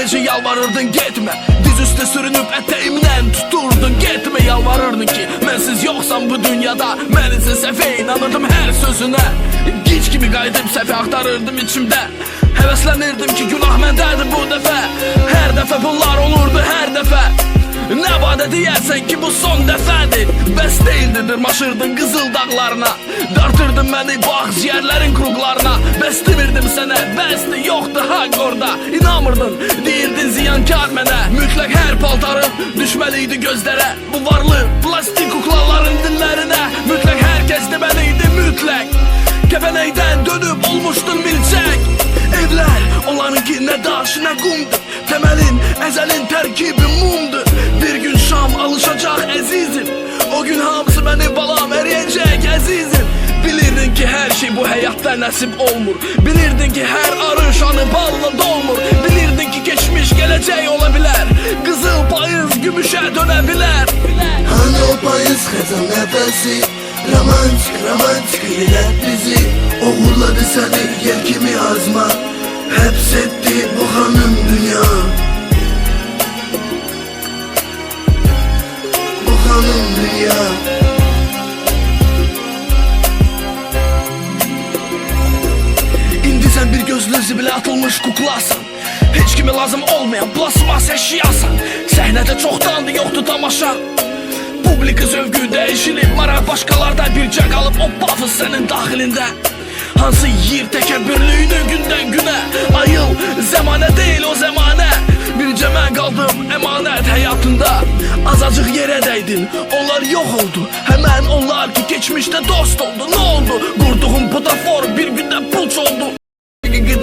Gece yalvarırdın gitme, diz üstə sürünüb ətəyimdən tuturdun gitme. Yalvarırdın ki mənsiz yoxsan bu dünyada, mən isə səhvə inanırdım hər sözünə. Gic kimi qayıdıb səhvə axtarırdım içimdə, həvəslənirdim ki günah məndədir bu dəfə. Hər dəfə bunlar olurdu hər dəfə. Nə vadə deyərsən ki bu son dəfədir. Bəs deyildi dırmaşırdın qızıl dağlarına, dartırdın məni bax ciyərlərin kruqlarına. Bəs demirdim sənə, bəsdir yoxdur haqq orada. İnanmırdın, deyirdin ziyankar mənə. Mütləq hər paltarım düşməliydi gözlərə, bu varlı plastik kuklaların dillərinə. Mütləq hər kəs deməliydi mütləq, kəpənəkdən dönüb olmuşdun milçək. Evlər onlarınki nə daş nə qumdur, təməlin əzəlin tərkibi mumdur. Bir gün şam alışacaq əzizim, o gün hamısı mənim balam əriyəcək əzizim. Bilirdin ki hər şey bu həyatda nəsib olmur, bilirdin ki hər arı şanı balla dolmur. Bilirdin ki keçmiş gələcək ola bilər, qızıl payız gümüşə dönə bilər. Hani o payız xəzan nəfəsi, romantik romantik elə bizi. Oğurladı səni yel kimi azma, həbs etdi bu xanım dünya. Bu xanım dünya. İndi sən bir gözlü zibilə atılmış kuklasan, heç kimi lazım olmayan plasmas əşyasan. Səhnədə çoxdandır yoxdur tamaşa, publika zövqü dəyişilib, maraq başqalarda bircə qalıb o pafız sənin daxilində. Hansı yiyir təkəbbürlüyünü gündən günə, ayıl zəmanə deyil o zəmanə. Bircə mən qaldım əmanət həyatında, azacıq yerə dəydin, onlar yox oldu. Həmən onlar ki keçmişdə dost oldu. Nə oldu? Qurduğum butafor bir gündə puç oldu.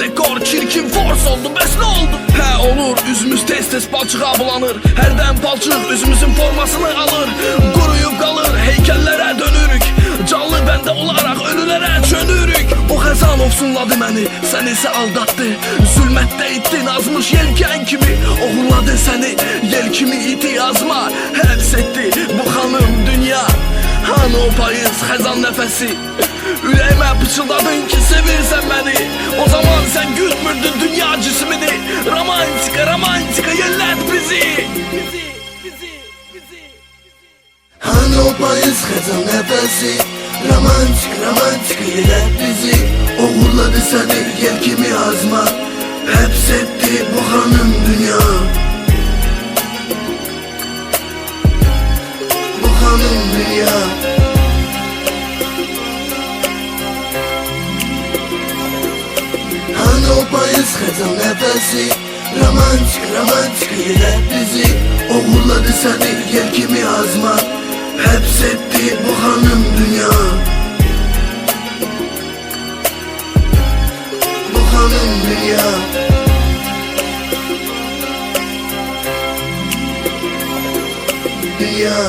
Dekor çirkin force oldu, bəs nə oldu? Hə olur, üzümüz tez-tez palçığa bulanır, hərdən palçıq üzümüzün formasını alır. Quruyub qalır, heykəllərə dönürük, canlı bəndə olaraq ölülərə çönürük. O xəzan ofsunladı məni, sən isə aldatdı, zülmətdə itdin azmış yelkən kimi. Oğurladı səni yel kimi iti yazma, həbs etdi bu xanım dünya. Hani o payız xəzan nəfəsi, ürəyimə pıçıldadın ki sevirsən məni. O zaman sən gütmürdün dünya cismini, romantika romantika yellət bizi. Hani o payız xəzan nəfəsi, romantik romantik yellət bizi. Oğurladı səni yel kimi azma, həbs etdi bu xanım dünya. Bu xanım dünya. Hani o payız xəzan nəfəsi, romantik romantik yellət bizi. Oğurladı səni yel kimi azma, həbs etdi bu xanım dünya. Bu xanım dünya. Dünya.